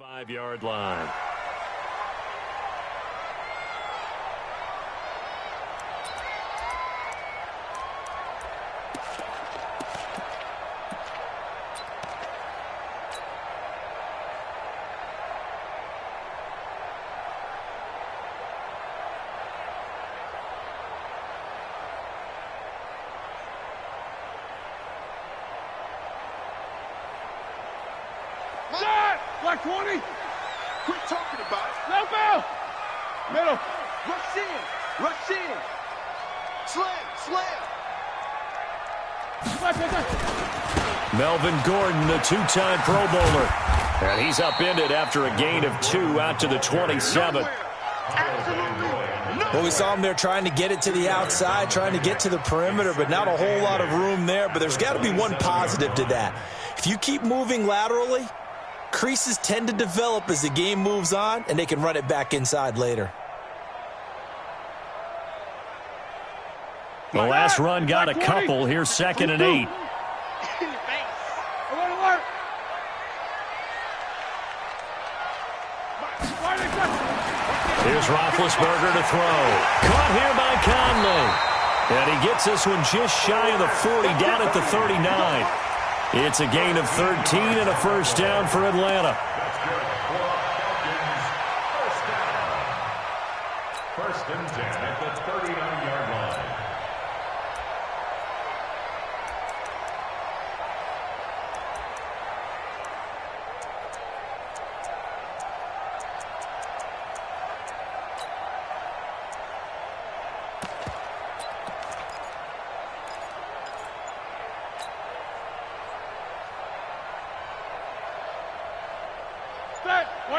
5-yard line. Black 20. Quit talking about it. No foul. Middle. Rush in. Rush in. Slam. Slam. Melvin Gordon, the two-time Pro Bowler. And he's upended after a gain of 2 out to the 27. Well, we saw him there trying to get it to the outside, trying to get to the perimeter, but not a whole lot of room there. But there's got to be one positive to that. If you keep moving laterally, creases tend to develop as the game moves on, and they can run it back inside later. The last run got a couple. Here's 2nd and 8. Here's Roethlisberger to throw. Caught here by Conley. And he gets this one just shy of the 40, down at the 39. It's a gain of 13 and a first down for Atlanta. First and 10 at the 39-yard line.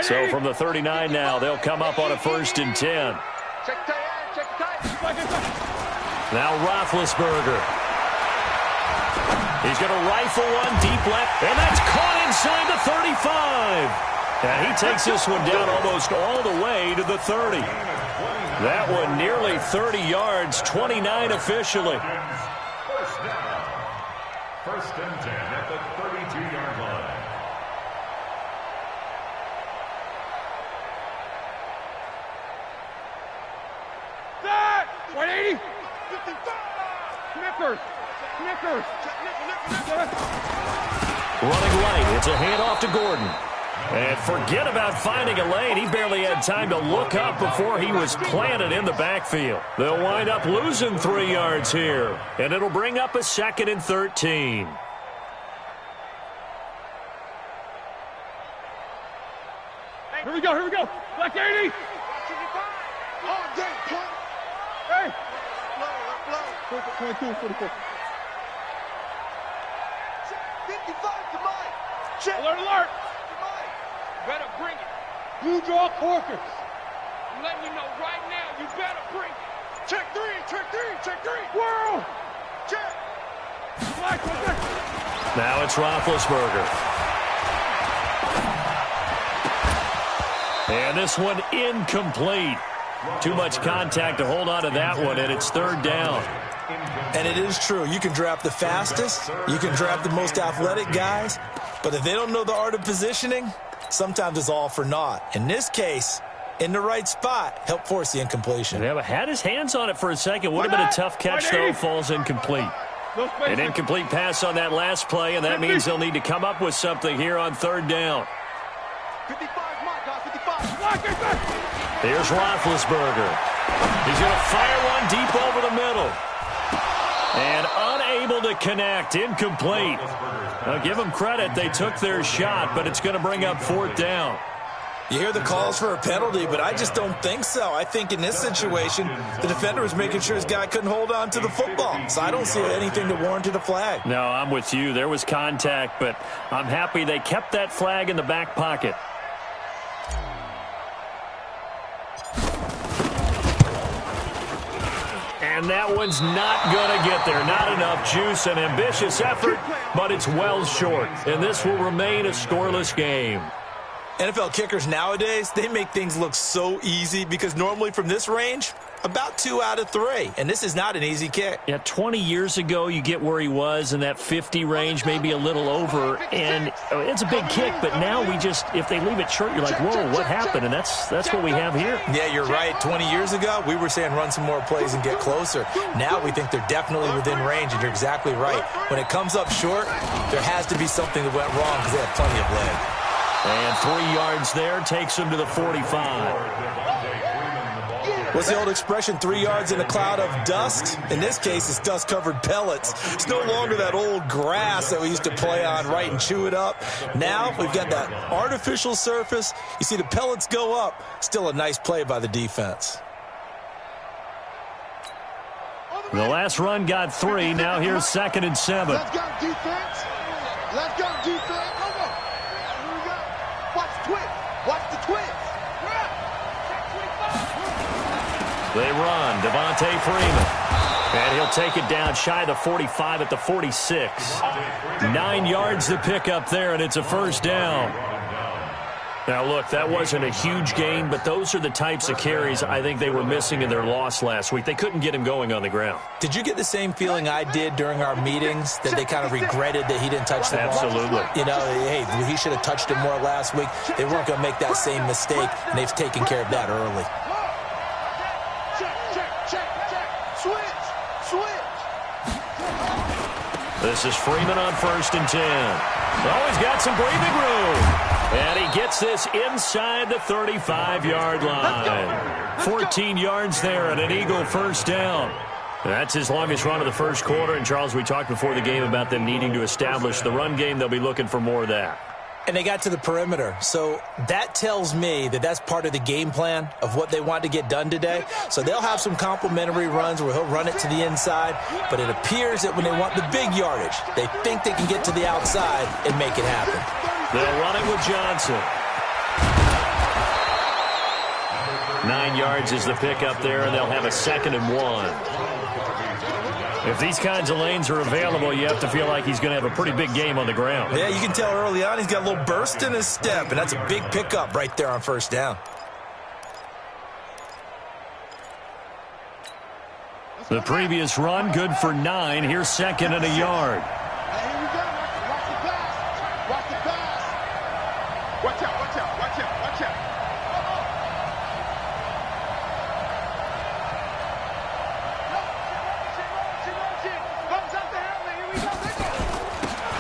So from the 39 now, they'll come up on a 1st and 10. Now Roethlisberger. He's going to rifle one deep left, and that's caught inside the 35. And he takes this one down almost all the way to the 30. That one nearly 30 yards, 29 officially. First down. First and 10 at the 32-yard line. Running right, it's a handoff to Gordon. And forget about finding a lane. He barely had time to look up before he was planted in the backfield. They'll wind up losing 3 yards here. And it'll bring up a 2nd and 13. Here we go. Black 80. Oh, dang, point. Hey. 22, 44. 55 to Mike. Check. Alert. Better bring it. Blue draw Corkers. I'm letting you know right now, you better bring it. Check 3. World. Check. Now it's Roethlisberger. And this one incomplete. Too much contact to hold on to that one, and it's 3rd down. And it is true. You can draft the fastest. You can draft the most athletic guys. But if they don't know the art of positioning, sometimes it's all for naught. In this case, in the right spot, help force the incompletion. Yeah, but had his hands on it for a second. Would have been a tough catch, though. Falls incomplete. An incomplete pass on that last play, and that means they'll need to come up with something here on 3rd down. 55, Mike, 55. Here's Roethlisberger. He's going to fire one deep over the middle. And unable to connect. Incomplete. Now, give them credit. They took their shot, but it's going to bring up 4th down. You hear the calls for a penalty, but I just don't think so. I think in this situation, the defender was making sure his guy couldn't hold on to the football. So I don't see anything that warranted a flag. No, I'm with you. There was contact, but I'm happy they kept that flag in the back pocket. And that one's not going to get there. Not enough juice. An ambitious effort, but it's well short. And this will remain a scoreless game. NFL kickers nowadays, they make things look so easy because normally from this range, About 2 out of 3, and this is not an easy kick. Yeah, 20 years ago, you get where he was in that 50 range, maybe a little over, and it's a big kick, but now if they leave it short, you're like, whoa, what happened? And that's what we have here. Yeah, you're right. 20 years ago, we were saying run some more plays and get closer. Now we think they're definitely within range, and you're exactly right. When it comes up short, there has to be something that went wrong because they have plenty of leg. And 3 yards there takes him to the 45. What's the old expression, 3 yards in a cloud of dust? In this case, it's dust-covered pellets. It's no longer that old grass that we used to play on, right, and chew it up. Now we've got that artificial surface. You see the pellets go up. Still a nice play by the defense. The last run got 3. Now here's 2nd and 7. Let's go, defense. Let's go, defense. Go. Here we go. Watch the twist. Watch the twist. They run, Devontae Freeman. And he'll take it down shy of the 45 at the 46. 9 yards to pick up there, and it's a first down. Now, look, that wasn't a huge gain, but those are the types of carries I think they were missing in their loss last week. They couldn't get him going on the ground. Did you get the same feeling I did during our meetings, that they kind of regretted that he didn't touch the ball? Absolutely. You know, hey, he should have touched it more last week. They weren't going to make that same mistake, and they've taken care of that early. This is Freeman on 1st and 10. Oh, he's got some breathing room. And he gets this inside the 35-yard line. 14 yards there and an Eagle first down. That's his longest run of the first quarter. And, Charles, we talked before the game about them needing to establish the run game. They'll be looking for more of that. And they got to the perimeter. So that tells me that that's part of the game plan of what they want to get done today. So they'll have some complimentary runs where he'll run it to the inside. But it appears that when they want the big yardage, they think they can get to the outside and make it happen. They'll run it with Johnson. 9 yards is the pickup there, and they'll have a 2nd and 1. If these kinds of lanes are available, you have to feel like he's going to have a pretty big game on the ground. Yeah, you can tell early on he's got a little burst in his step, and that's a big pickup right there on first down. The previous run, good for 9. Here's 2nd and a yard. Hey, here we go. Watch the pass. Watch the pass. Watch out, watch out, watch out, watch out.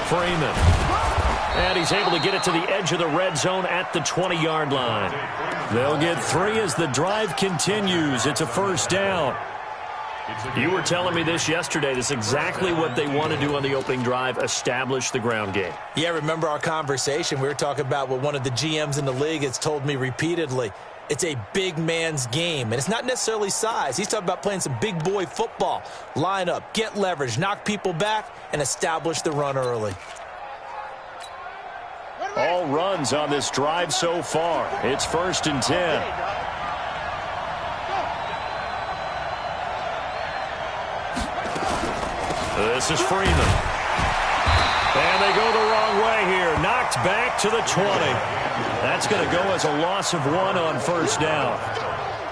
Freeman. And he's able to get it to the edge of the red zone at the 20-yard line. They'll get 3 as the drive continues. It's a first down. You were telling me this yesterday. This is exactly what they want to do on the opening drive, establish the ground game. Yeah, remember our conversation. We were talking about what one of the GMs in the league has told me repeatedly. It's a big man's game, and it's not necessarily size. He's talking about playing some big boy football. Line up, get leverage, knock people back, and establish the run early. All runs on this drive so far. It's 1st and 10. This is Freeman. And they go the wrong way here. Knocked back to the 20. That's going to go as a loss of 1 on first down.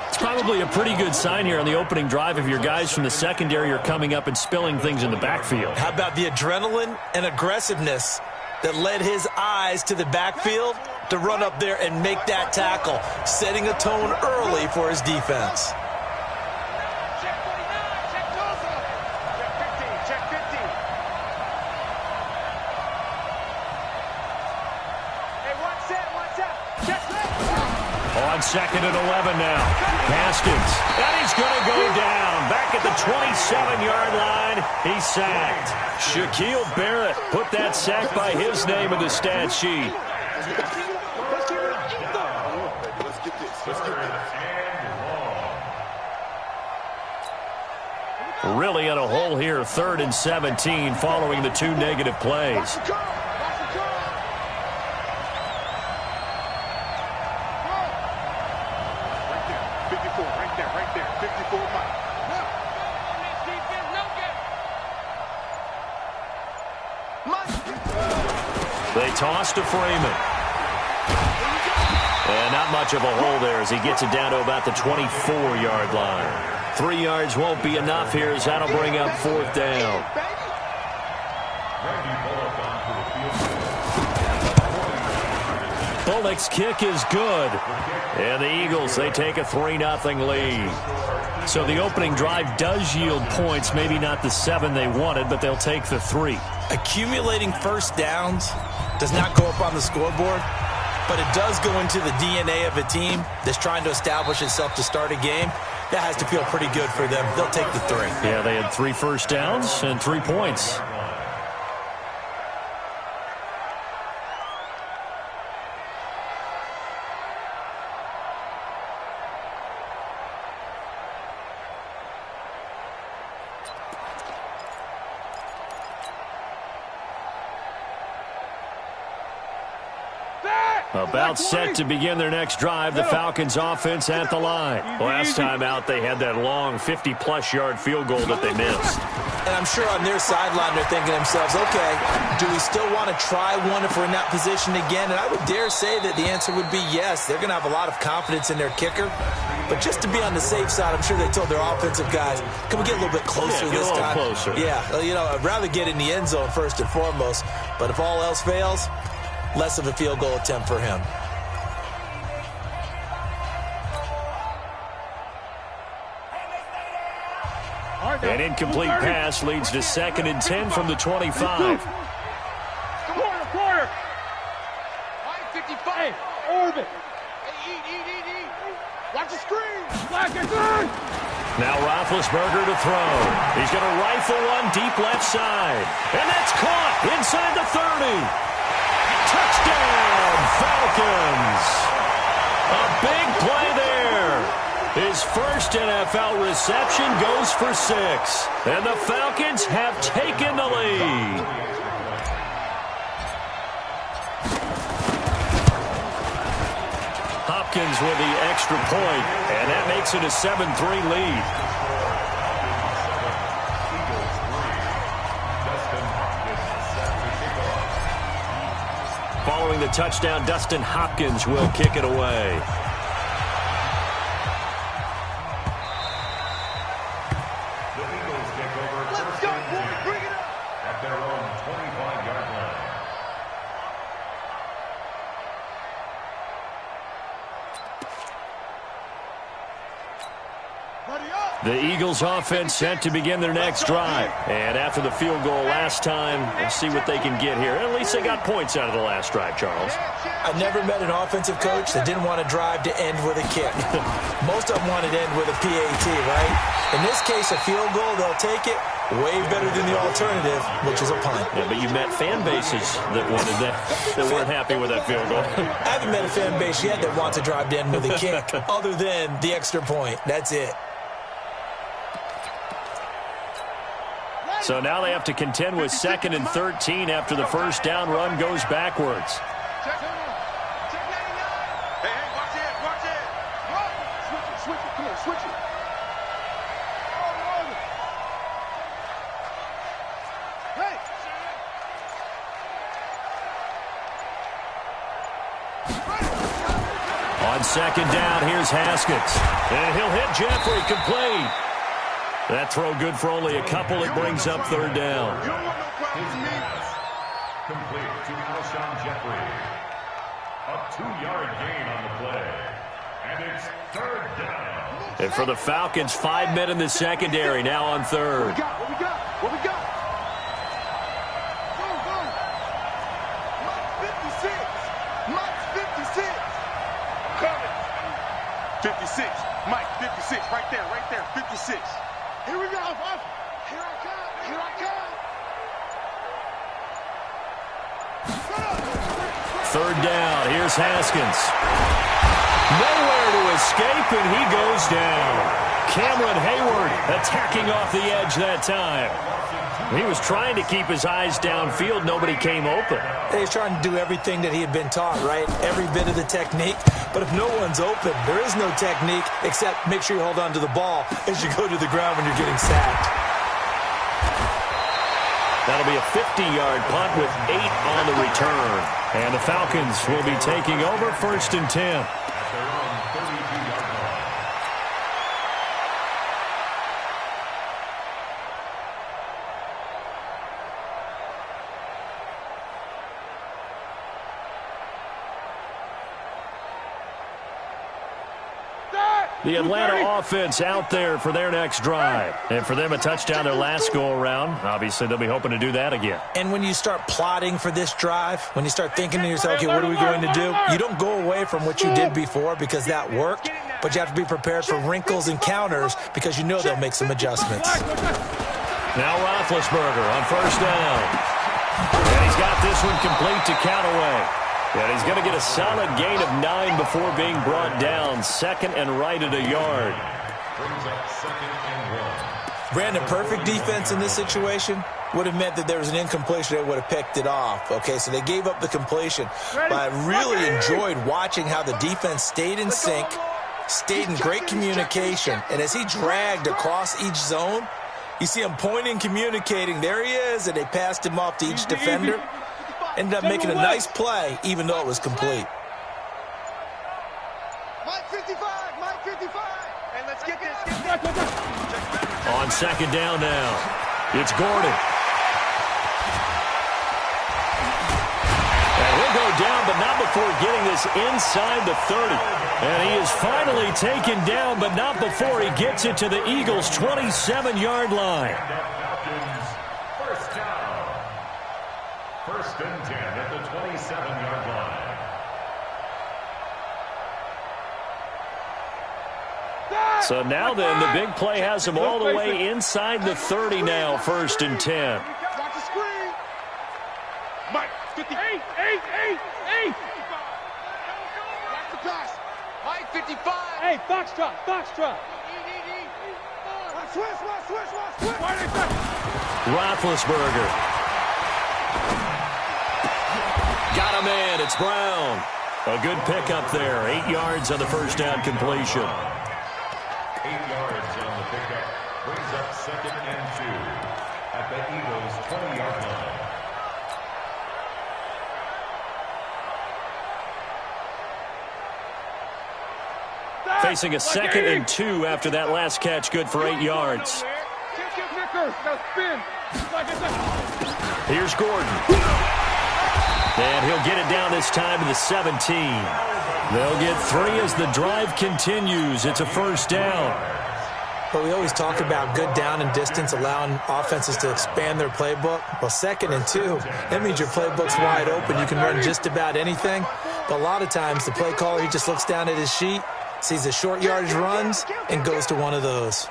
It's probably a pretty good sign here on the opening drive if your guys from the secondary are coming up and spilling things in the backfield. How about the adrenaline and aggressiveness that led his eyes to the backfield to run up there and make that tackle, setting a tone early for his defense. On 2nd and 11 now. Haskins. And he's going to go down. Back at the 27-yard line. He's sacked. Shaquille Barrett put that sack by his name in the stat sheet. Really in a hole here. 3rd and 17 following the 2 negative plays. They toss to Freeman. And not much of a hole there as he gets it down to about the 24-yard line. 3 yards won't be enough here as that'll bring up 4th down. Bullock's kick is good. And the Eagles, they take a 3-0 lead. So the opening drive does yield points, maybe not the 7 they wanted, but they'll take the 3. Accumulating first downs does not go up on the scoreboard, but it does go into the DNA of a team that's trying to establish itself to start a game. That has to feel pretty good for them. They'll take the 3. Yeah, they had 3 first downs and 3 points. About set to begin their next drive, the Falcons offense at the line. Last time out, they had that long 50-plus yard field goal that they missed. And I'm sure on their sideline, they're thinking to themselves, okay, do we still want to try one if we're in that position again? And I would dare say that the answer would be yes. They're going to have a lot of confidence in their kicker. But just to be on the safe side, I'm sure they told their offensive guys, can we get a little bit closer this time? Closer. Yeah, you know, I'd rather get in the end zone first and foremost. But if all else fails, less of a field goal attempt for him. An incomplete pass leads to 2nd and 10 from the 25. Corner. 55. Orbit. Eat. Watch the screen. Now Roethlisberger to throw. He's going to rifle one deep left side. And that's caught inside the 30. Touchdown, Falcons. A big play there. His first NFL reception goes for 6. And the Falcons have taken the lead. Hopkins with the extra point, and that makes it a 7-3 lead. Following the touchdown, Dustin Hopkins will kick it away. The Eagles offense set to begin their next drive. And after the field goal last time, let's see what they can get here. At least they got points out of the last drive, Charles. I never met an offensive coach that didn't want to drive to end with a kick. Most of them wanted to end with a PAT, right? In this case, a field goal, they'll take it. Way better than the alternative, which is a punt. Yeah, but you met fan bases that wanted that weren't happy with that field goal. I haven't met a fan base yet that wants to drive to end with a kick, other than the extra point. That's it. So now they have to contend with 2nd and 13 after the first down run goes backwards. Hey, watch it. Switch it. Come on, switch it. Hey. On 2nd down, here's Haskins. And he'll hit Jeffrey, complete. That throw good for only a couple. It brings up 3rd down. Complete to Alshon Jeffrey. A 2-yard gain on the play. And it's 3rd down. And for the Falcons, 5 men in the secondary now on 3rd. What we got? Go. Mike 56. Coming. 56. Mike 56. Right there. 56. Here we go. Here I come. 3rd down. Here's Haskins. Nowhere to escape, and he goes down. Cameron Hayward attacking off the edge that time. He was trying to keep his eyes downfield. Nobody came open. He was trying to do everything that he had been taught, right? Every bit of the technique. But if no one's open, there is no technique except make sure you hold on to the ball as you go to the ground when you're getting sacked. That'll be a 50-yard punt with 8 on the return. And the Falcons will be taking over 1st and 10. The Atlanta offense out there for their next drive. And for them, a touchdown their last go-around. Obviously, they'll be hoping to do that again. And when you start plotting for this drive, when you start thinking to yourself, okay, what are we going to do? You don't go away from what you did before because that worked, but you have to be prepared for wrinkles and counters because you know they'll make some adjustments. Now Roethlisberger on first down. And he's got this one complete to Callaway. And he's going to get a solid gain of 9 before being brought down. Second and right at a yard. Brings up second and 1. Brandon, perfect defense in this situation would have meant that there was an incompletion. They would have picked it off. Okay, so they gave up the completion. But I really enjoyed watching how the defense stayed in sync, stayed in great communication. And as he dragged across each zone, you see him pointing, communicating. There he is, and they passed him off to each defender. Ended up making a nice play, even though it was complete. Mike 55, Mike 55. And let's get this. On second down now, it's Gordon. And he'll go down, but not before getting this inside the 30. And he is finally taken down, but not before he gets it to the Eagles' 27-yard line. First and 10 at the 27-yard line. So now then, the big play has him all the way inside the 30 now, first and 10. Watch the screen. Mike 58. Watch the pass. Mike 55. Hey, Foxtrot. Switch. Roethlisberger. Got him in. It's Brown. A good pickup there. 8 yards on the first down completion. 8 yards on the pickup. Brings up second and 2 at the Eagles' 20-yard line. Facing a second and 2 after that last catch. Good for 8 yards. Here's Gordon. And he'll get it down this time to the 17. They'll get 3 as the drive continues. It's a first down. But we always talk about good down and distance, allowing offenses to expand their playbook. Well, second and 2, that means your playbook's wide open. You can run just about anything. But a lot of times, the play caller, he just looks down at his sheet, sees the short yardage runs, and goes to one of those.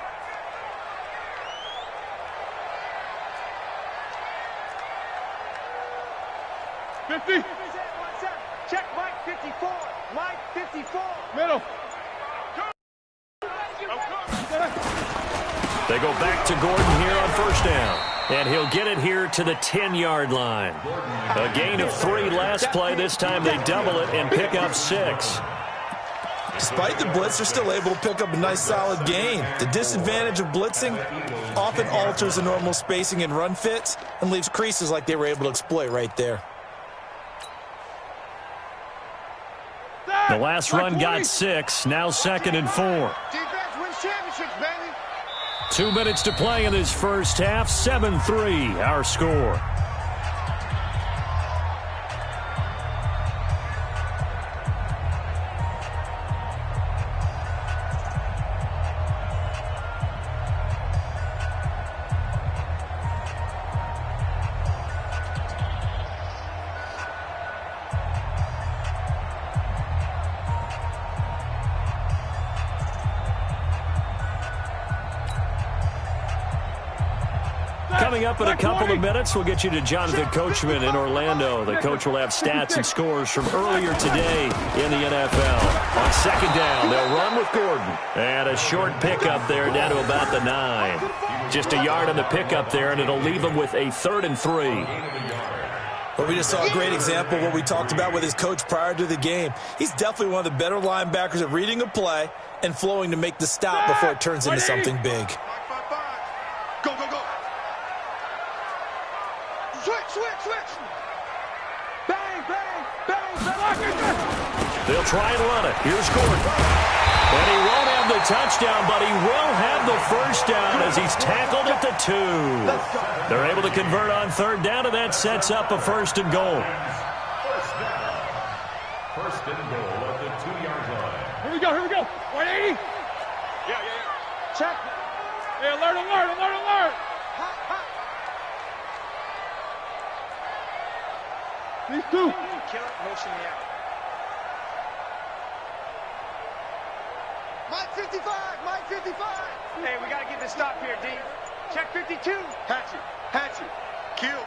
Check Mike 54. Mike 54. Middle. They go back to Gordon here on first down. And he'll get it here to the 10-yard line. A gain of 3 last play. This time they double it and pick up 6. Despite the blitz, they're still able to pick up a nice solid gain. The disadvantage of blitzing often alters the normal spacing and run fits and leaves creases like they were able to exploit right there. The last run got 6. Now second and 4. Defense wins championships, baby. 2 minutes to play in this first half. 7-3 our score. Coming up in a couple of minutes, we'll get you to Jonathan Coachman in Orlando. The coach will have stats and scores from earlier today in the NFL. On second down, they'll run with Gordon. And a short pickup there down to about the 9. Just a yard on the pickup there, and it'll leave them with a 3rd and 3. Well, we just saw a great example of what we talked about with his coach prior to the game. He's definitely one of the better linebackers at reading a play and flowing to make the stop before it turns into something big. Go. Switch. Bang. They'll try and run it. Here's Gordon. And he won't have the touchdown, but he will have the first down as he's tackled at the 2. They're able to convert on third down, and that sets up a 1st and goal. First and goal at the 2-yard line. Here we go. 180. Yeah. Check. Hey, alert. Hot. These two. Kill it, motion me out. Mike 55. Hey, we got to get this stop here, D. Check 52. Hatchet. Kill.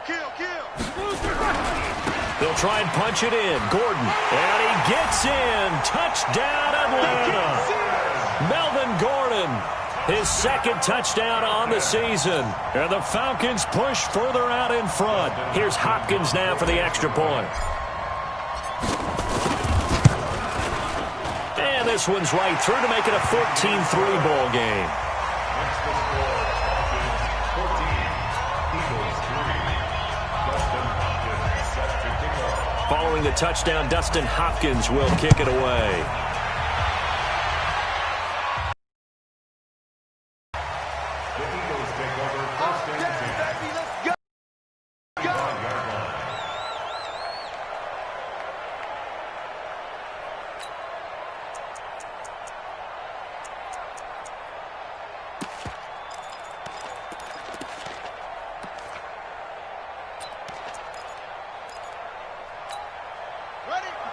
They'll try and punch it in. Gordon. And he gets in. Touchdown, Atlanta. Melvin Gordon. His second touchdown on the season. And the Falcons push further out in front. Here's Hopkins now for the extra point. And this one's right through to make it a 14-3 ball game. Following the touchdown, Dustin Hopkins will kick it away.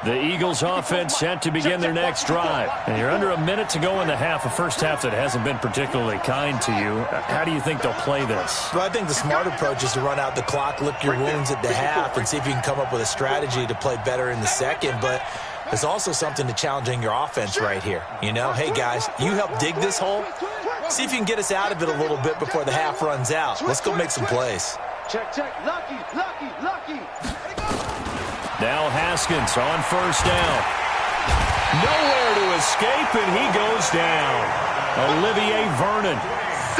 The Eagles offense set to begin their next drive. And you're under a minute to go in the half, a first half that hasn't been particularly kind to you. How do you think they'll play this? Well, I think the smart approach is to run out the clock, lick your wounds at the half, and see if you can come up with a strategy to play better in the second. But there's also something to challenging your offense right here. You know, hey, guys, you help dig this hole. See if you can get us out of it a little bit before the half runs out. Let's go make some plays. Check. Lucky. Now Haskins on first down. Nowhere to escape, and he goes down. Olivier Vernon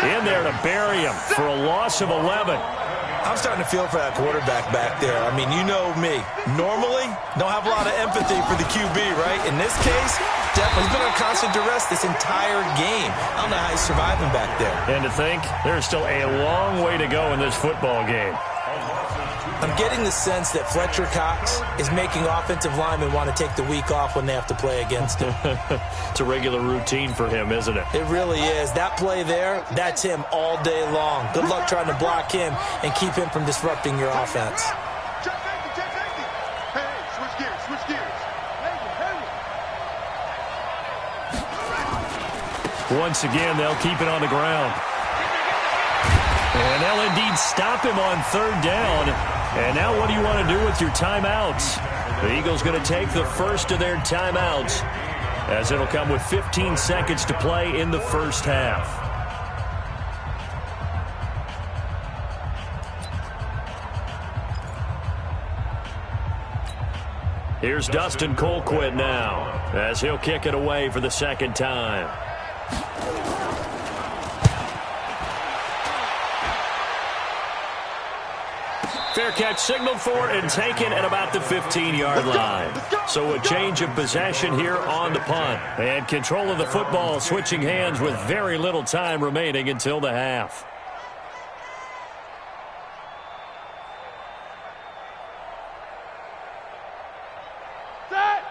in there to bury him for a loss of 11. I'm starting to feel for that quarterback back there. I mean, you know me. Normally, don't have a lot of empathy for the QB, right? In this case, he's been on constant duress this entire game. I don't know how he's surviving back there. And to think, there's still a long way to go in this football game. I'm getting the sense that Fletcher Cox is making offensive linemen want to take the week off when they have to play against him. It's a regular routine for him, isn't it? It really is. That play there, that's him all day long. Good luck trying to block him and keep him from disrupting your offense. Check safety. Hey, switch gears. Once again, they'll keep it on the ground. And they'll indeed stop him on third down. And now what do you want to do with your timeouts? The Eagles going to take the first of their timeouts, as it'll come with 15 seconds to play in the first half. Here's Dustin Colquitt now, as he'll kick it away for the second time. Fair catch signaled for and taken at about the 15-yard line. So a change of possession here on the punt. And control of the football switching hands with very little time remaining until the half.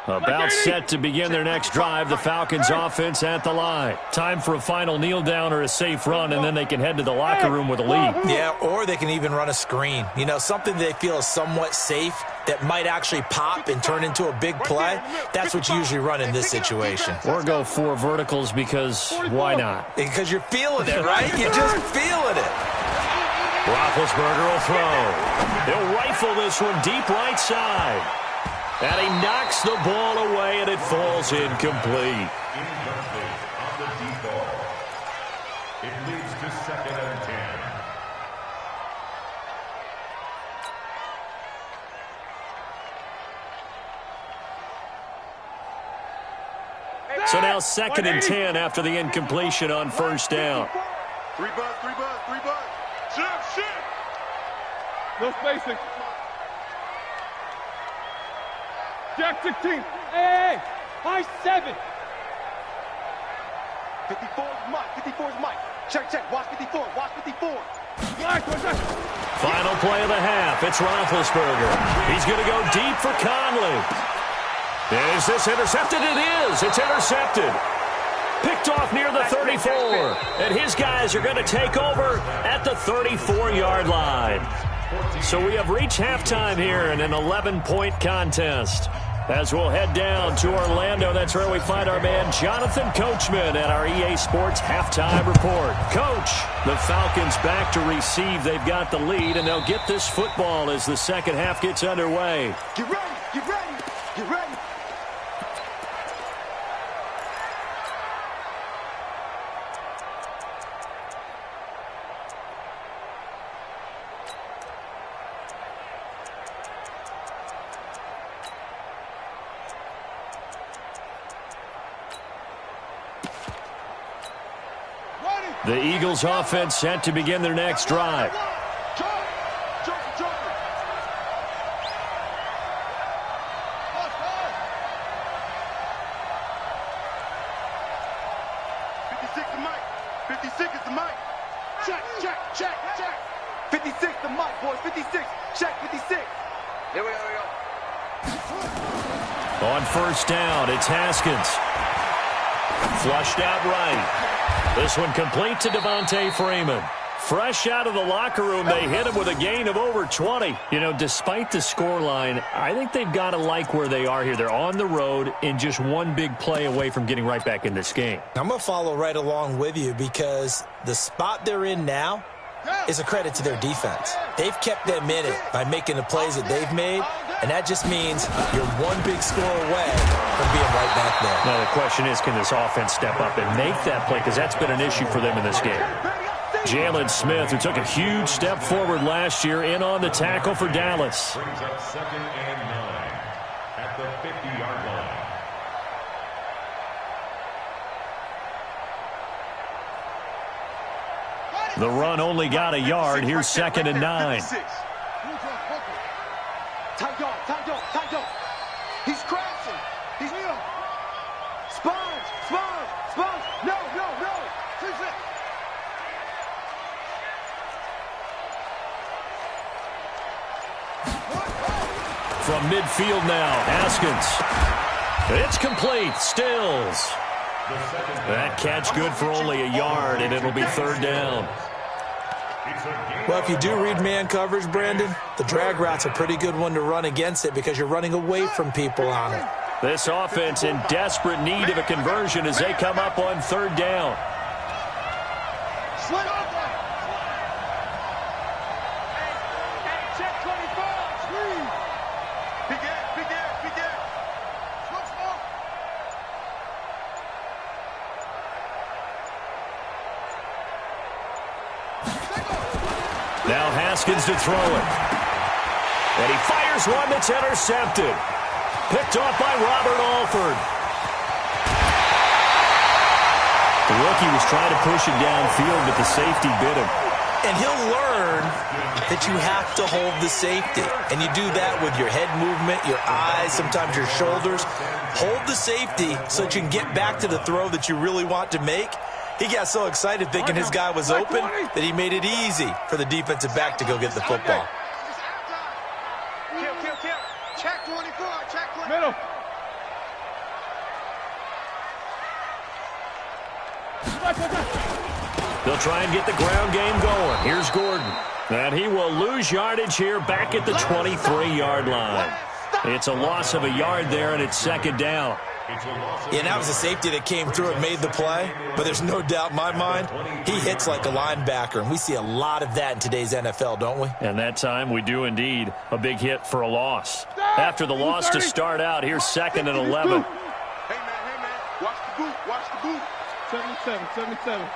About set to begin their next drive, the Falcons offense at the line. Time for a final kneel down or a safe run, and then they can head to the locker room with a lead. Yeah, or they can even run a screen. You know, something they feel is somewhat safe that might actually pop and turn into a big play. That's what you usually run in this situation. Or go 4 verticals because why not? Because you're feeling it, right? You're just feeling it. Roethlisberger will throw. He'll rifle this one deep right side. And he knocks the ball away, and it falls incomplete. Incomplete on the deep ball. It leads to 2nd and 10. So now 2nd and 10 after the incompletion on first down. 3 buzz. Shit. No spacing. Jack 16. Hey! High 7. 54's Mike. Check. Watch 54. Final play of the half. It's Roethlisberger. He's going to go deep for Conley. Is this intercepted? It is. It's intercepted. Picked off near the 34. And his guys are going to take over at the 34-yard line. So we have reached halftime here in an 11-point contest. As we'll head down to Orlando, that's where we find our man Jonathan Coachman at our EA Sports Halftime Report. Coach, the Falcons back to receive. They've got the lead, and they'll get this football as the second half gets underway. Get ready, get ready, get ready. The Eagles offense set to begin their next drive. On first down, it's Haskins. Flushed out right. This one complete to Devontae Freeman. Fresh out of the locker room, they hit him with a gain of over 20. You know, despite the scoreline, I think they've got to like where they are here. They're on the road and just one big play away from getting right back in this game. I'm going to follow right along with you because the spot they're in now is a credit to their defense. They've kept them in it by making the plays that they've made, and that just means you're one big score away from being right back there. Now, the question is, can this offense step up and make that play? Because that's been an issue for them in this game. Jalen Smith, who took a huge step forward last year, in on the tackle for Dallas. Brings up 2nd and 9 at the 50-yard line. The run only got a yard. Here's 2nd and 9. Tight dog. He's crashing. He's Sponge. No. From midfield now, Haskins. It's complete. Stills. That catch good for only a yard, and it'll be 3rd down. Well, if you do read man coverage, Brandon, the drag route's a pretty good one to run against it because you're running away from people on it. This offense in desperate need of a conversion as they come up on 3rd down. Check 25. Squeeze. Big air. Now Haskins to throw it. And he fires one that's intercepted. Picked off by Robert Alford. The rookie was trying to push it downfield, but the safety bit him. And he'll learn that you have to hold the safety. And you do that with your head movement, your eyes, sometimes your shoulders. Hold the safety so that you can get back to the throw that you really want to make. He got so excited thinking his guy was open that he made it easy for the defensive back to go get the football. Kill. Check 24. Check 24. Middle. They'll try and get the ground game going. Here's Gordon. And he will lose yardage here back at the 23-yard line. It's a loss of a yard there, and it's 2nd down. Yeah, that was a safety that came through and made the play, but there's no doubt in my mind he hits like a linebacker, and we see a lot of that in today's NFL, don't we? And that time we do indeed a big hit for a loss. After the loss to start out, here's 2nd and 11. Hey, man, watch the boot. 77.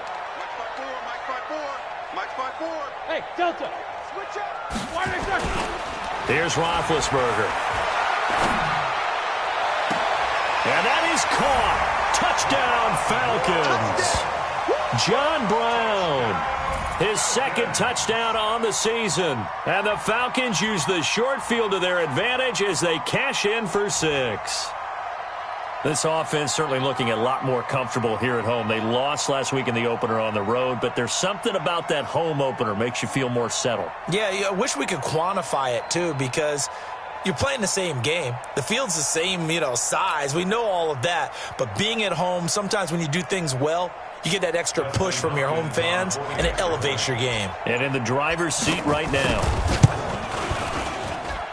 Mike 5-4. Hey, Delta, switch up. Why are they second? Here's Roethlisberger. And that is caught. Touchdown, Falcons. John Brown, his 2nd touchdown on the season. And the Falcons use the short field to their advantage as they cash in for 6. This offense certainly looking a lot more comfortable here at home. They lost last week in the opener on the road, but there's something about that home opener makes you feel more settled. Yeah, I wish we could quantify it, too, because You're playing the same game. The field's the same, size. We know all of that. But being at home, sometimes when you do things well, you get that extra push from your home fans, and it elevates your game. And in the driver's seat right now.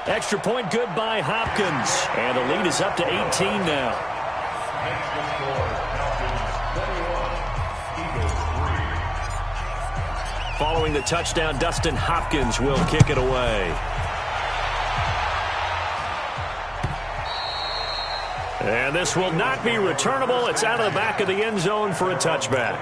Extra point good by Hopkins. And the lead is up to 18 now. Following the touchdown, Dustin Hopkins will kick it away. And this will not be returnable. It's out of the back of the end zone for a touchback.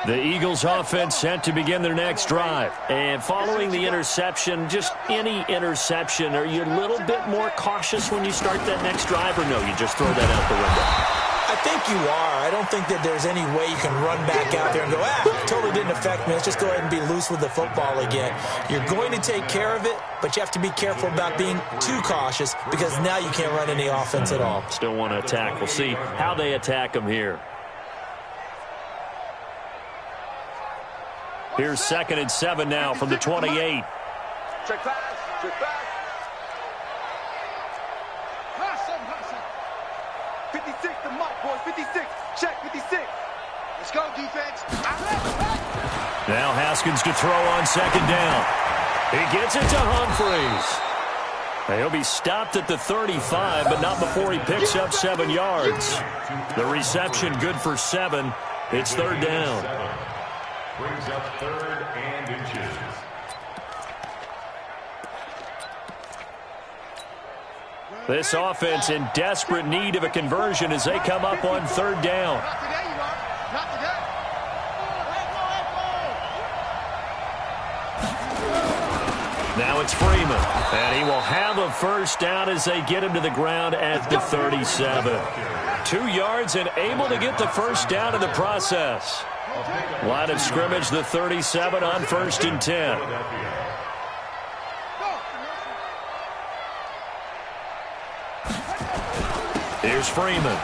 The Eagles offense set to begin their next drive. And following the interception, just any interception, are you a little bit more cautious when you start that next drive, or no, you just throw that out the window? I think you are. I don't think that there's any way you can run back out there and go, totally didn't affect me. Let's just go ahead and be loose with the football again. You're going to take care of it, but you have to be careful about being too cautious because now you can't run any offense at all. Still want to attack. We'll see how they attack them here. Here's 2nd and 7 now from the 28. Check pass. Check pass. 56 to Mike, boys. 56. Check 56. Let's go, defense. Now Haskins to throw on 2nd down. He gets it to Humphreys. He'll be stopped at the 35, but not before he picks up 7 yards. The reception good for 7. It's 3rd down. Brings up 3rd and inches. This offense in desperate need of a conversion as they come up on 3rd down. Not today, you are. Not today. Now it's Freeman, and he will have a 1st down as they get him to the ground at the 37. 2 yards and able to get the 1st down in the process. Line of scrimmage, the 37 on 1st and 10. Here's Freeman.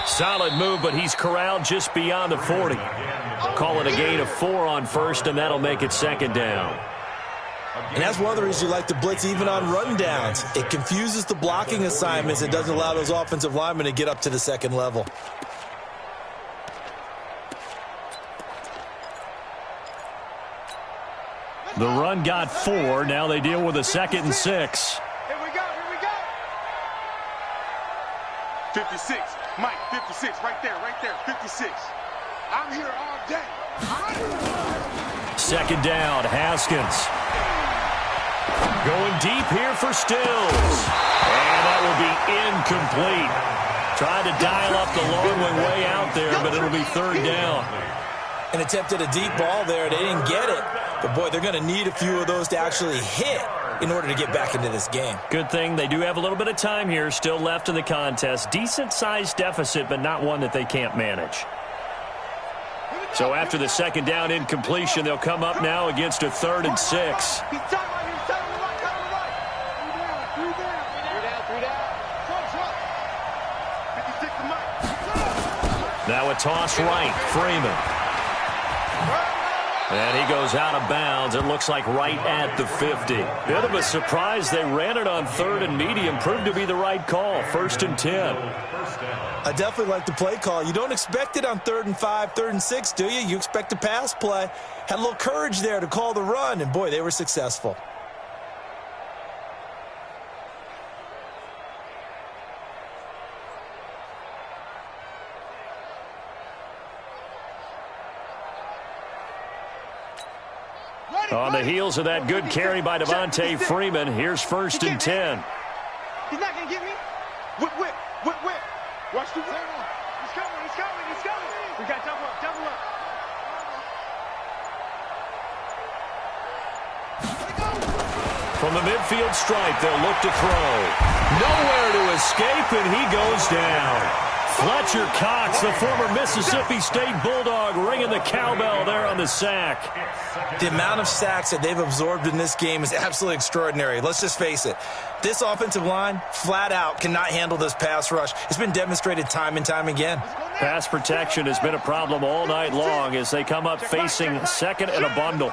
Solid move, but he's corralled just beyond the 40. Call it a gain of 4 on 1st, and that'll make it 2nd down. And that's one of the reasons you like to blitz even on run downs. It confuses the blocking assignments. It doesn't allow those offensive linemen to get up to the 2nd level. The run got 4. Now they deal with a 2nd and 6. Here we go. 56. Mike, 56. Right there. 56. I'm here all day. 2nd down, Haskins. Going deep here for Stills. And that will be incomplete. Trying to dial up the long one way out there, but it'll be 3rd down. And attempted a deep ball there. They didn't get it. But, boy, they're going to need a few of those to actually hit in order to get back into this game. Good thing they do have a little bit of time here still left in the contest. Decent-sized deficit, but not one that they can't manage. So after the 2nd down incompletion, they'll come up now against a 3rd and 6. Now a toss right, Freeman. And he goes out of bounds. It looks like right at the 50. Bit of a surprise. They ran it on 3rd and medium. Proved to be the right call. 1st and 10. I definitely like the play call. You don't expect it on 3rd and 5, 3rd and 6, do you? You expect a pass play. Had a little courage there to call the run, and, boy, they were successful. On the heels of that good carry by Devontae Freeman, here's 1st and 10. He's not going to get me. Whip. Watch the whip. He's coming. We got double up. From the midfield stripe, they'll look to throw. Nowhere to escape, and he goes down. Fletcher Cox, the former Mississippi State Bulldog, ringing the cowbell there on the sack. The amount of sacks that they've absorbed in this game is absolutely extraordinary. Let's just face it. This offensive line, flat out, cannot handle this pass rush. It's been demonstrated time and time again. Pass protection has been a problem all night long as they come up facing second and a bundle.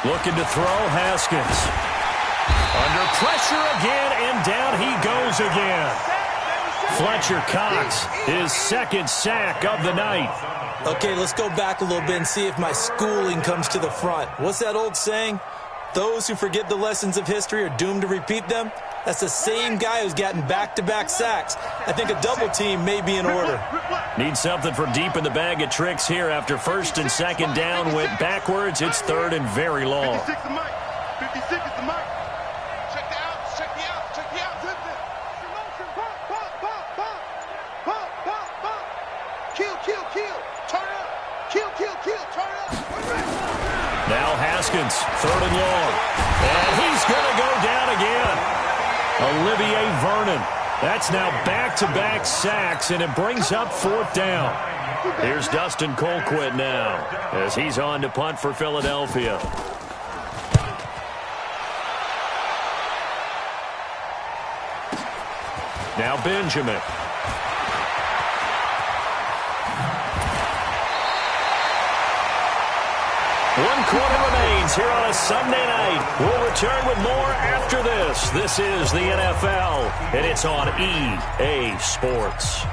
Looking to throw, Haskins. Under pressure again, and down he goes again. Fletcher Cox, his second sack of the night. Okay, let's go back a little bit and see if my schooling comes to the front. What's that old saying? Those who forget the lessons of history are doomed to repeat them. That's the same guy who's gotten back-to-back sacks. I think a double team may be in order. Need something for deep in the bag of tricks here after first and second down went backwards. It's third and very long. 56 the mic. 56 is the mic. Check the outs. Check the outs. Check the outs. Pop. Kill. Turn up. Kill. Turn up. Now Haskins, third and long. And he's going to go down again. Olivier Vernon. That's now back-to-back sacks, and it brings up fourth down. Here's Dustin Colquitt now as he's on to punt for Philadelphia. Now Benjamin. One quarter remains here on a Sunday night. We'll return with more after this. This is the NFL, and it's on EA Sports.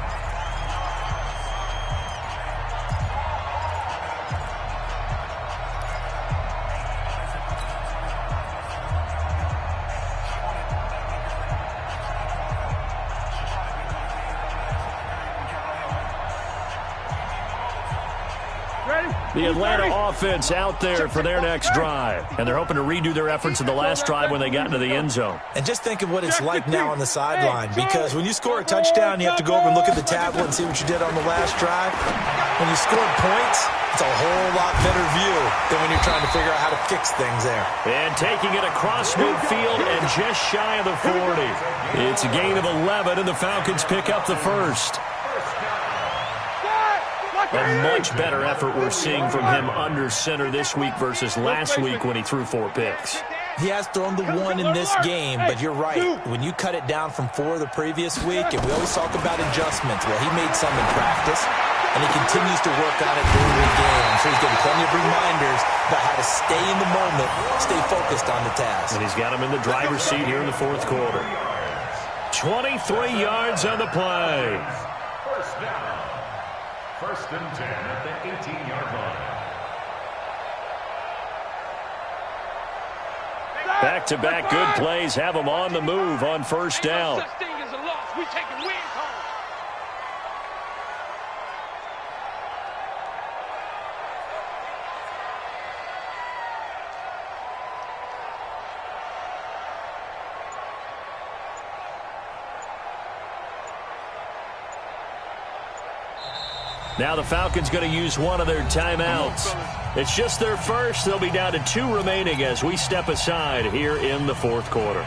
The Atlanta offense out there for their next drive. And they're hoping to redo their efforts in the last drive when they got into the end zone. And just think of what it's like now on the sideline, because when you score a touchdown, you have to go over and look at the tablet and see what you did on the last drive. When you score points, it's a whole lot better view than when you're trying to figure out how to fix things there. And taking it across midfield and just shy of the 40. It's a gain of 11, and the Falcons pick up the first. A much better effort we're seeing from him under center this week versus last week when he threw 4 picks. He has thrown the 1 in this game, but you're right. When you cut it down from 4 the previous week, and we always talk about adjustments, well, he made some in practice, and he continues to work on it during the game. I'm sure he's getting plenty of reminders about how to stay in the moment, stay focused on the task. And he's got him in the driver's seat here in the fourth quarter. 23 yards on the play. First down. First and 10 at the 18-yard line. Back-to-back good plays have them on the move on first down. Such thing as a loss. We taking wins home. Now the Falcons going to use one of their timeouts. It's just their first. They'll be down to 2 remaining as we step aside here in the fourth quarter.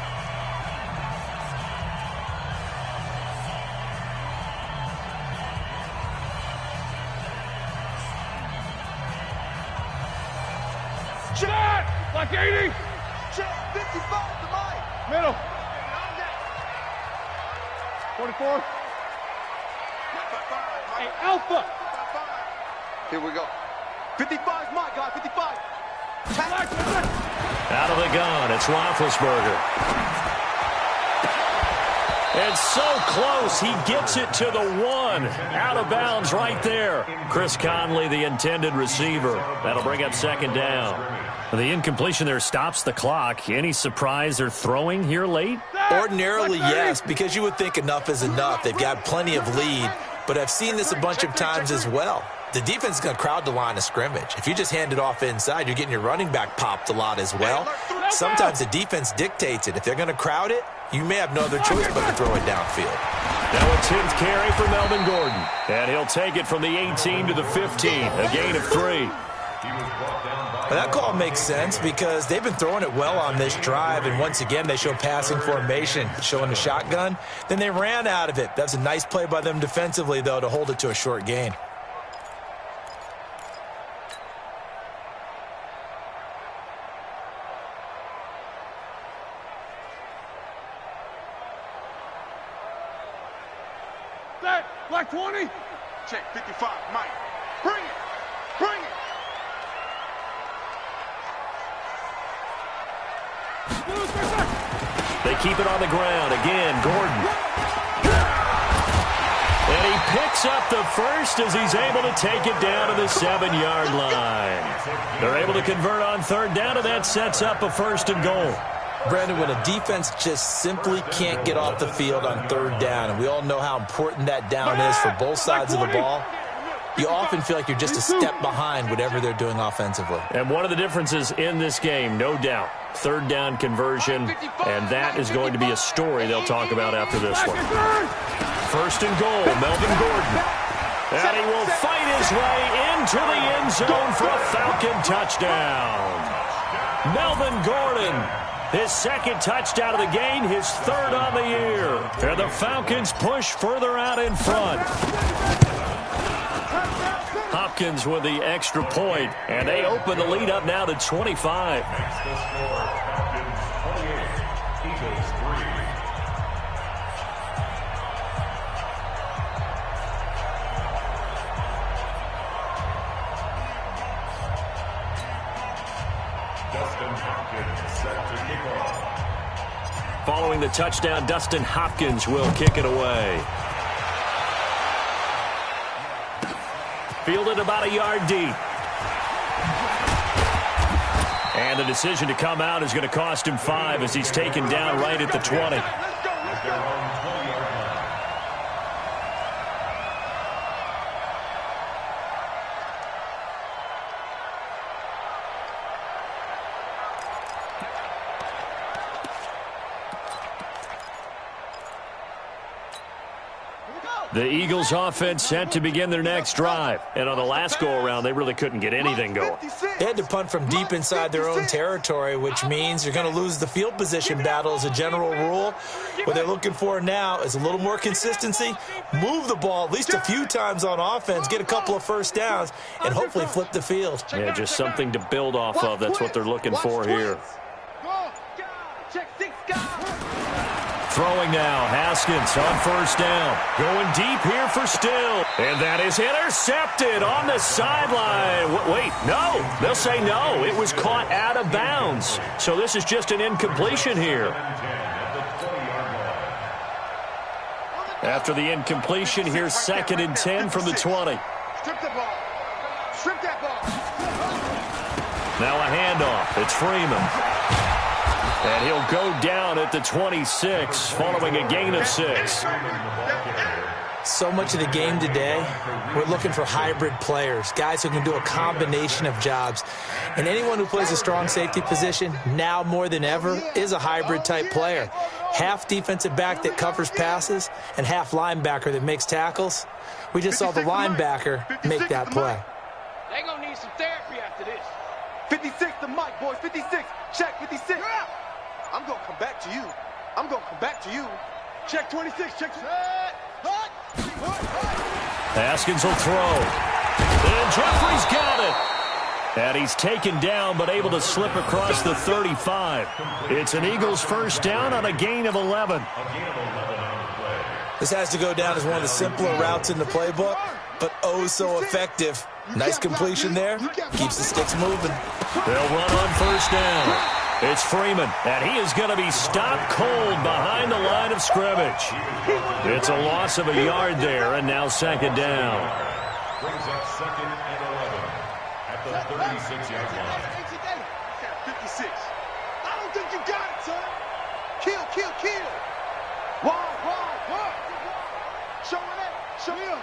Shot! Like 80! Shot! 55 to Mike! Middle! 44. Hey, Alpha! Here we go. 55 is Mike, guy. 55. Out of the gun, it's Roethlisberger. It's so close, he gets it to the 1. Out of bounds right there. Chris Conley, the intended receiver. That'll bring up second down. The incompletion there stops the clock. Any surprise they're throwing here late? Ordinarily, yes, because you would think enough is enough. They've got plenty of lead. But I've seen this a bunch of times as well. the defense is going to crowd the line of scrimmage. If you just hand it off inside, you're getting your running back popped a lot as well. Sometimes the defense dictates it. If they're going to crowd it, you may have no other choice but to throw it downfield. Now a 10th carry for Melvin Gordon. And he'll take it from the 18 to the 15, a gain of 3. Well, that call makes sense because they've been throwing it well on this drive, and once again they show passing formation, showing the shotgun. Then they ran out of it. That's a nice play by them defensively, though, to hold it to a short gain. Black 20. Check 55, Mike. Bring it. Bring it. They keep it on the ground. Again, Gordon. And he picks up the first as he's able to take it down to the 7-yard line. They're able to convert on 3rd down, and that sets up a 1st and goal. Brandon, when a defense just simply can't get off the field on 3rd down, and we all know how important that down is for both sides of the ball, you often feel like you're just a step behind whatever they're doing offensively. And one of the differences in this game, no doubt, 3rd down conversion, and that is going to be a story they'll talk about after this one. 1st and goal, Melvin Gordon. And he will fight his way into the end zone for a Falcon touchdown. Melvin Gordon, his 2nd touchdown of the game, his 3rd on the year. And the Falcons push further out in front. Hopkins with the extra point, and they open the lead up now to 25. Makes the score Falcons 28, Eagles 3. Dustin Hopkins set to kick off. Following the touchdown, Dustin Hopkins will kick it away. Fielded about a yard deep. And the decision to come out is going to cost him 5 as he's taken down right at the 20. At their own 20-yard line. The Eagles offense set to begin their next drive. And on the last go-around, they really couldn't get anything going. They had to punt from deep inside their own territory, which means you're going to lose the field position battle as a general rule. What they're looking for now is a little more consistency, move the ball at least a few times on offense, get a couple of 1st downs, and hopefully flip the field. Yeah, just something to build off of. That's what they're looking for here. Throwing now, Haskins on 1st down. Going deep here for Still. And that is intercepted on the sideline. Wait, no. They'll say no. It was caught out of bounds. So this is just an incompletion here. After the incompletion, here's 2nd and 10 from the 20. Strip the ball. Strip that ball. Now a handoff. It's Freeman. And he'll go down at the 26, following a gain of 6. So much of the game today, we're looking for hybrid players, guys who can do a combination of jobs. And anyone who plays a strong safety position, now more than ever, is a hybrid-type player. Half defensive back that covers passes and half linebacker that makes tackles. We just saw the linebacker make that play. They're going to need some therapy after this. 56 to Mike, boys. 56. Check 56. I'm going to come back to you. I'm going to come back to you. Check 26. Check. Haskins will throw. And Jeffrey's got it. And he's taken down but able to slip across the 35. It's an Eagles 1st down on a gain of 11. This has to go down as one of the simpler routes in the playbook, but oh so effective. Nice completion there. Keeps the sticks moving. They'll run on 1st down. It's Freeman, and he is going to be stopped cold behind the line of scrimmage. It's a loss of a yard there, and now 2nd down. Brings up 2nd and 11 at the 36-yard line. 56. I don't think you got it, son. Kill, kill, kill. Wide. Show me that. Show me up.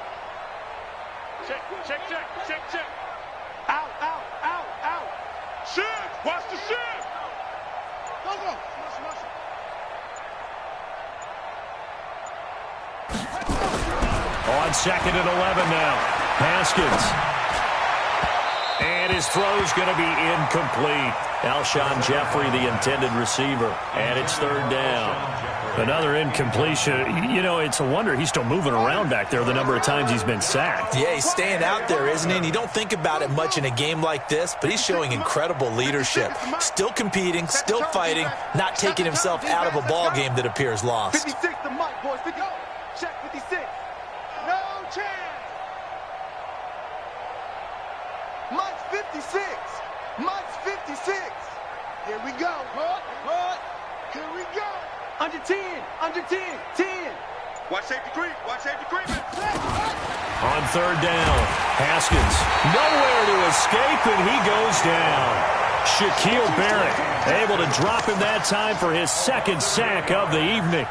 Check, check, check, check, check. Out, out, out, out. Shift, watch the shift. Go, go. On 2nd and 11 now. Haskins. And his throw's going to be incomplete. Alshon Jeffrey, the intended receiver. And it's 3rd down. Another incompletion. You know, it's a wonder he's still moving around back there the number of times he's been sacked. Yeah, he's staying out there, isn't he? And you don't think about it much in a game like this, but he's showing incredible leadership. Still competing, still fighting, not taking himself out of a ball game that appears lost. 56 to Mike, boys. 50. Check 56. No chance. Mike's 56. Mike's 56. Here we go. What? Here we go. Under 10. Under 10. 10. Watch safety creep. Watch safety creep. On 3rd down, Haskins nowhere to escape, and he goes down. Shaquille Barrett able to drop him that time for his 2nd sack of the evening.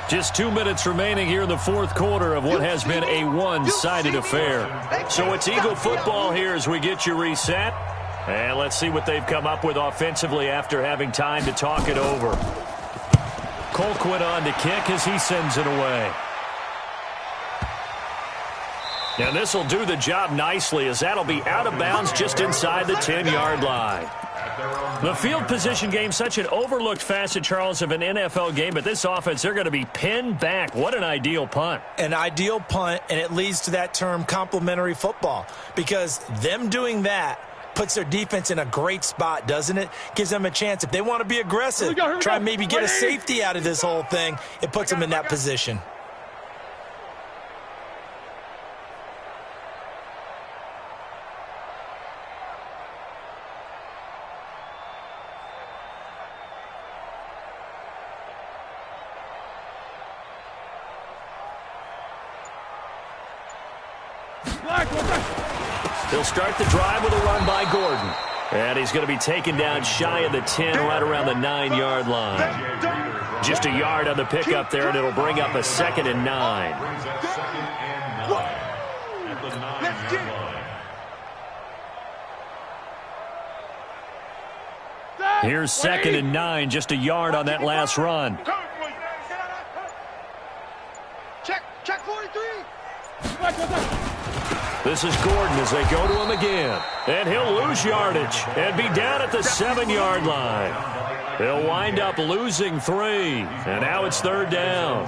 Just 2 minutes remaining here in the 4th quarter of what has been a one-sided affair. So it's Eagle football here as we get you reset. And let's see what they've come up with offensively after having time to talk it over. Colquitt on to kick as he sends it away. And this will do the job nicely as that'll be out of bounds just inside the 10-yard line. The field position game, such an overlooked facet, Charles, of an NFL game, but this offense, they're going to be pinned back. What an ideal punt. An ideal punt, and it leads to that term complementary football, because them doing that puts their defense in a great spot, doesn't it? Gives them a chance. If they want to be aggressive, try and maybe get a safety out of this whole thing, it puts them in that position. They'll start the drive with a run by Gordon. And he's going to be taken down shy of the 10, right around the 9-yard line. Just a yard on the pickup there, and it'll bring up a 2nd and 9. Here's 2nd and 9, just a yard on that last run. Check 43. This is Gordon as they go to him again. And he'll lose yardage and be down at the 7-yard line. He'll wind up losing 3. And now it's 3rd down.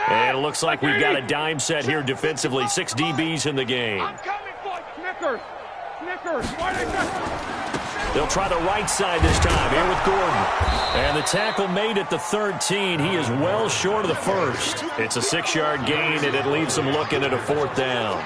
And it looks like we've got a dime set here defensively. 6 DBs in the game. I'm coming for you. Snickers. Snickers. Why they They'll try the right side this time here with Gordon. And the tackle made at the 13. He is well short of the first. It's a 6-yard gain, and it leaves them looking at a 4th down.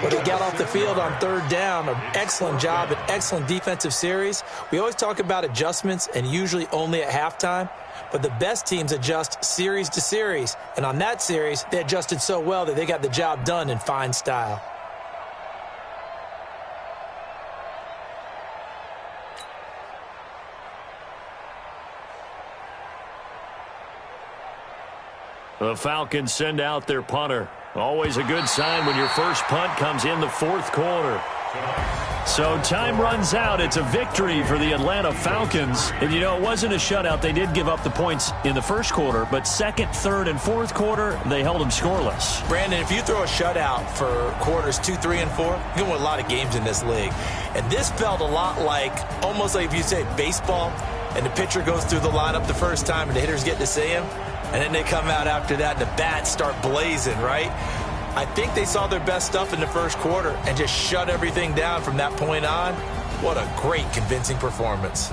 Well, they got off the field on 3rd down. An excellent job, an excellent defensive series. We always talk about adjustments, and usually only at halftime. But the best teams adjust series to series. And on that series, they adjusted so well that they got the job done in fine style. The Falcons send out their punter. Always a good sign when your first punt comes in the 4th quarter. So time runs out. It's a victory for the Atlanta Falcons. And, you know, it wasn't a shutout. They did give up the points in the first quarter, but 2nd, 3rd, and 4th quarter, they held them scoreless. Brandon, if you throw a shutout for quarters 2, 3, and 4, you're going to win a lot of games in this league. And this felt a lot like, almost like if you say baseball, and the pitcher goes through the lineup the first time and the hitters get to see him, and then they come out after that and the bats start blazing, right? I think they saw their best stuff in the first quarter and just shut everything down from that point on. What a great, convincing performance.